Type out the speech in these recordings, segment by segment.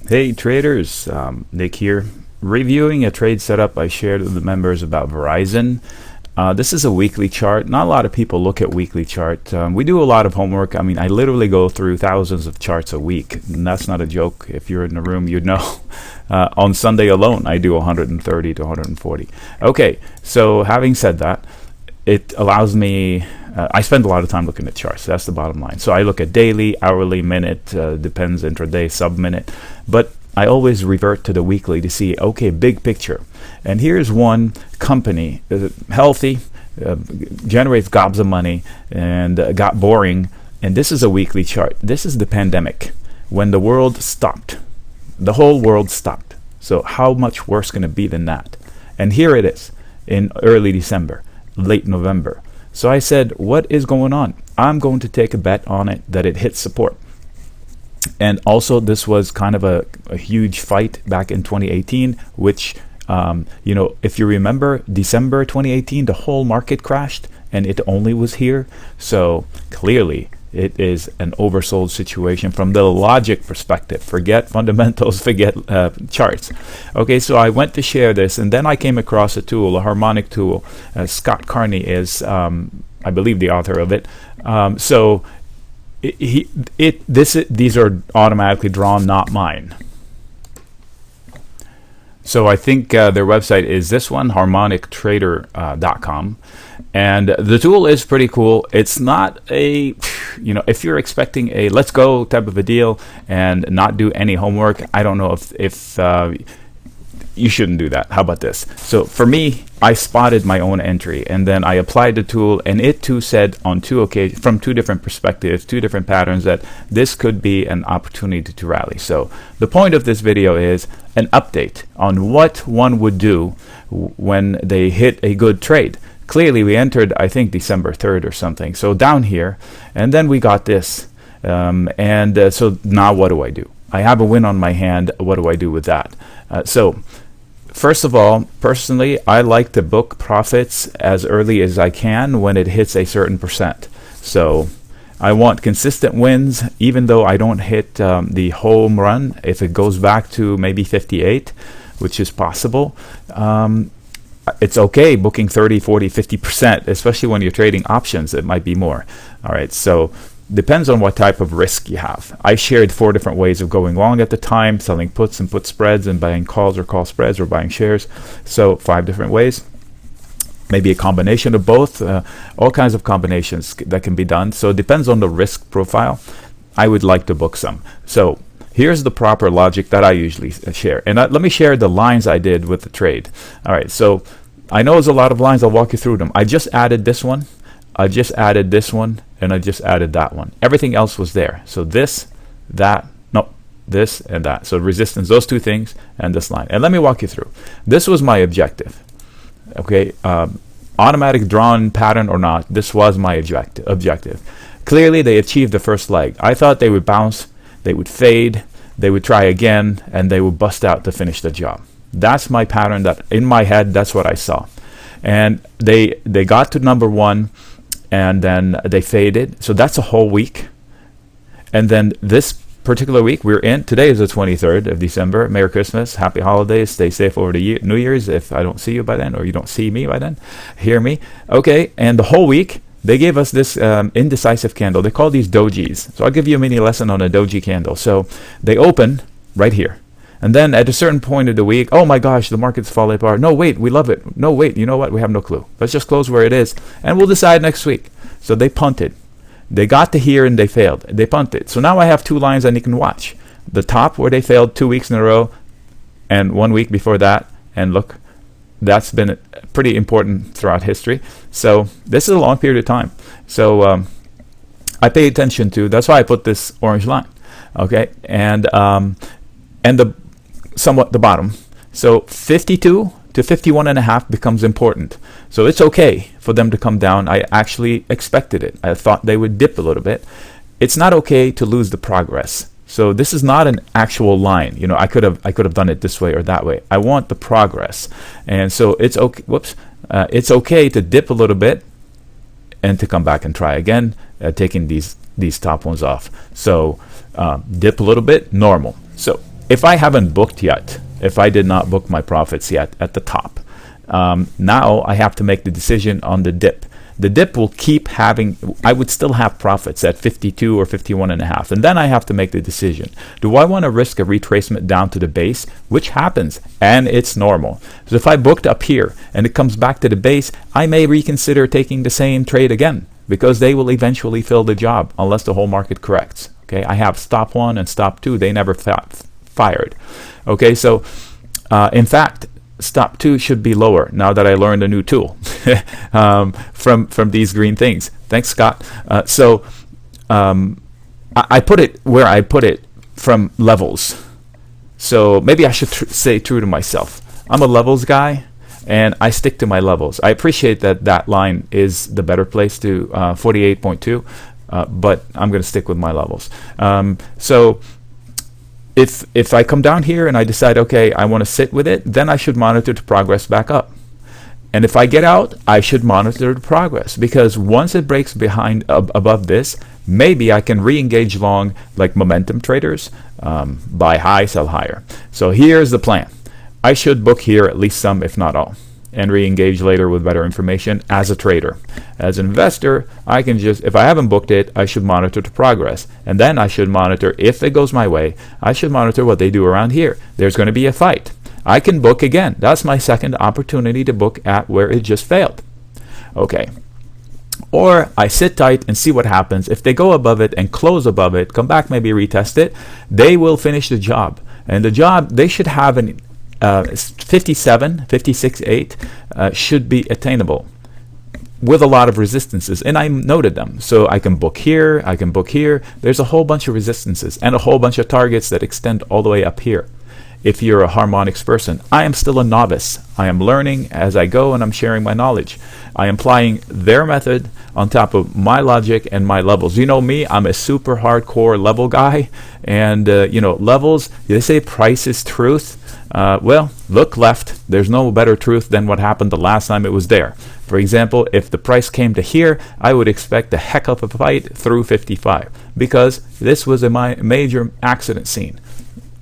Hey traders, Nick here. Reviewing a trade setup I shared with the members about Verizon. This is a weekly chart. Not a lot of people look at weekly chart. We do a lot of homework. I mean, I literally go through thousands of charts a week, and that's not a joke. If you're in the room, you'd know. On Sunday alone, I do 130 to 140. Okay, so having said that, it allows me. I spend a lot of time looking at charts. That's the bottom line. So I look at daily, hourly, minute, depends intraday, sub-minute. But I always revert to the weekly to see, okay, big picture. And here's one company, healthy, generates gobs of money, and got boring. And this is a weekly chart. This is the pandemic, when the world stopped. The whole world stopped. So how much worse can it be than that? And here it is in early December, late November. So I said, what is going on? I'm going to take a bet on it that it hits support. And also, this was kind of a huge fight back in 2018, which, if you remember, December 2018, the whole market crashed, and it only was here. So clearly, it is an oversold situation from the logic perspective. Forget fundamentals, forget charts. Okay, so I went to share this, and then I came across a tool, a Harmonic tool. Scott Carney is, I believe, the author of it. These are automatically drawn, not mine. So I think their website is this one, harmonictrader.com. And the tool is pretty cool. It's not a, if you're expecting a let's go type of a deal and not do any homework, I don't know if you shouldn't do that. How about this? So for me, I spotted my own entry, and then I applied the tool, and it too said on two occasions, from two different perspectives, two different patterns, that this could be an opportunity to rally. So the point of this video is an update on what one would do when they hit a good trade. Clearly, we entered, I think, December 3rd or something. So down here, and then we got this. So now what do I do? I have a win on my hand. What do I do with that? First of all, personally, I like to book profits as early as I can when it hits a certain percent. So I want consistent wins, even though I don't hit the home run. If it goes back to maybe 58, which is possible, it's okay booking 30, 40, 50%, especially when you're trading options. It might be more. All right, so depends on what type of risk you have. I shared 4 different ways of going long at the time, selling puts and put spreads, and buying calls or call spreads, or buying shares. So 5 different ways. Maybe a combination of both, all kinds of combinations that can be done. So it depends on the risk profile. I would like to book some. So here's the proper logic that I usually share. And let me share the lines I did with the trade. All right, so I know there's a lot of lines. I'll walk you through them. I just added this one. I just added this one, and I just added that one. Everything else was there. So this, that, no, this and that. So resistance, those 2 things, and this line. And let me walk you through. This was my objective. Okay, automatic drawn pattern or not, this was my objective. Clearly, they achieved the first leg. I thought they would bounce, they would fade, they would try again, and they would bust out to finish the job. That's my pattern. That in my head, that's what I saw. And they got to number 1. And then they faded. So that's a whole week. And then this particular week we're in, today is the 23rd of December. Merry Christmas, happy holidays, stay safe over the New Year's. If I don't see you by then, or you don't see me by then, hear me. Okay, and the whole week, they gave us this indecisive candle. They call these dojis. So I'll give you a mini lesson on a doji candle. So they open right here. And then at a certain point of the week, oh my gosh, the market's falling apart. No, wait, we love it. No, wait, you know what? We have no clue. Let's just close where it is, and we'll decide next week. So they punted. They got to here, and they failed. They punted. So now I have 2 lines that you can watch. The top, where they failed 2 weeks in a row, and 1 week before that. And look, that's been pretty important throughout history. So this is a long period of time. So I pay attention to, that's why I put this orange line. Okay, and somewhat the bottom. So 52 to 51.5 becomes important. So it's okay for them to come down. I actually expected it. I thought they would dip a little bit. It's not okay to lose the progress. So this is not an actual line. I could have done it this way or that way. I want the progress. And so it's okay. It's okay to dip a little bit and to come back and try again, taking these top ones off. So dip a little bit, normal. So if I haven't booked yet, if I did not book my profits yet at the top, now I have to make the decision on the dip. The dip will keep having, I would still have profits at 52 or 51.5, and then I have to make the decision. Do I want to risk a retracement down to the base, which happens, and it's normal. So if I booked up here and it comes back to the base, I may reconsider taking the same trade again, because they will eventually fill the job unless the whole market corrects. Okay, I have stop 1 and stop 2. They never fired. Okay, so in fact, stop 2 should be lower now that I learned a new tool from these green things. Thanks, Scott. I put it where I put it from levels. So maybe I should say true to myself. I'm a levels guy, and I stick to my levels. I appreciate that that line is the better place to 48.2, but I'm going to stick with my levels. So if I come down here and I decide, okay, I want to sit with it, then I should monitor the progress back up. And if I get out, I should monitor the progress, because once it breaks behind above this, maybe I can re-engage long like momentum traders, buy high, sell higher. So here's the plan. I should book here at least some, if not all, and re-engage later with better information as a trader. As an investor, I can just, if I haven't booked it, I should monitor the progress. And then I should monitor, if it goes my way, I should monitor what they do around here. There's going to be a fight. I can book again. That's my second opportunity to book at where it just failed. Okay. Or I sit tight and see what happens. If they go above it and close above it, come back, maybe retest it, they will finish the job. And the job, they should have an 56.8 should be attainable with a lot of resistances, and I noted them. So I can book here, I can book here. There's a whole bunch of resistances and a whole bunch of targets that extend all the way up here. If you're a harmonics person, I am still a novice. I am learning as I go, and I'm sharing my knowledge. I am applying their method on top of my logic and my levels. You know me, I'm a super hardcore level guy, and levels, they say price is truth. Well, look left. There's no better truth than what happened the last time it was there. For example, if the price came to here, I would expect a heck of a fight through 55, because this was a major accident scene.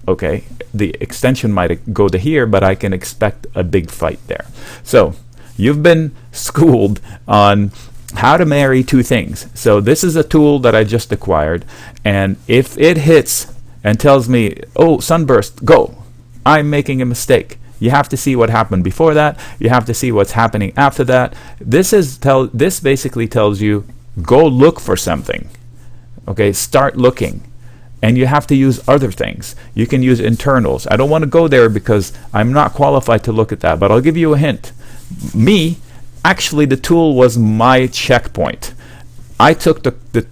Okay, the extension might go to here, but I can expect a big fight there. So you've been schooled on how to marry two things. So this is a tool that I just acquired, and if it hits and tells me, oh, sunburst, go, I'm making a mistake. You have to see what happened before that. You have to see what's happening after that. This basically tells you, go look for something. Okay, start looking. And you have to use other things. You can use internals. I don't want to go there because I'm not qualified to look at that, but I'll give you a hint. Actually, the tool was my checkpoint. I took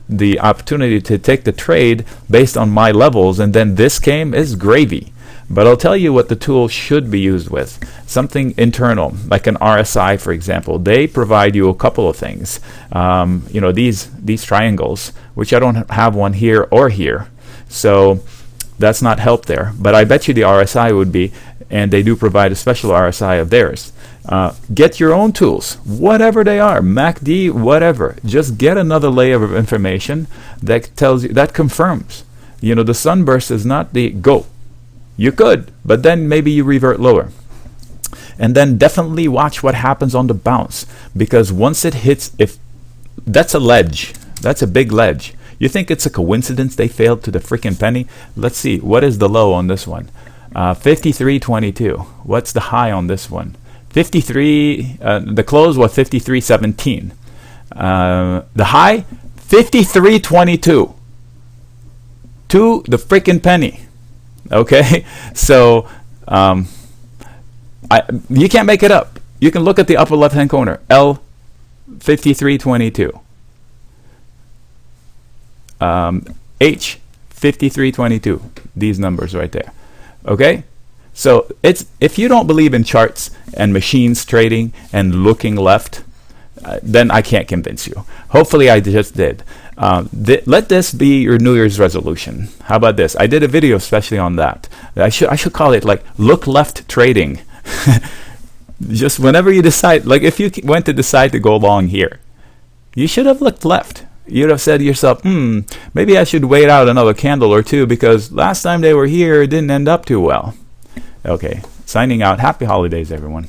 the opportunity to take the trade based on my levels, and then this came as gravy. But I'll tell you what the tool should be used with. Something internal, like an RSI, for example. They provide you a couple of things. These triangles, which I don't have one here or here. So that's not help there. But I bet you the RSI would be, and they do provide a special RSI of theirs. Get your own tools, whatever they are, MACD, whatever. Just get another layer of information that tells you, that confirms. The sunburst is not the go. You could, but then maybe you revert lower. And then definitely watch what happens on the bounce, because once it hits, if that's a ledge, that's a big ledge. You think it's a coincidence they failed to the freaking penny? Let's see, what is the low on this one? 53.22. What's the high on this one? 53. The close was 53.17. The high, 53.22. To the freaking penny. Okay, so you can't make it up. You can look at the upper left-hand corner. L 53.22. H 53.22. These numbers right there. Okay, so if you don't believe in charts and machines trading and looking left, then I can't convince you. Hopefully I just did. Let this be your New Year's resolution. How about this? I did a video especially on that. I should call it like look left trading. Just whenever you decide, like if you went to decide to go long here, you should have looked left. you'd have said to yourself, maybe I should wait out another candle or two because last time they were here, it didn't end up too well. Okay, signing out. Happy holidays, everyone.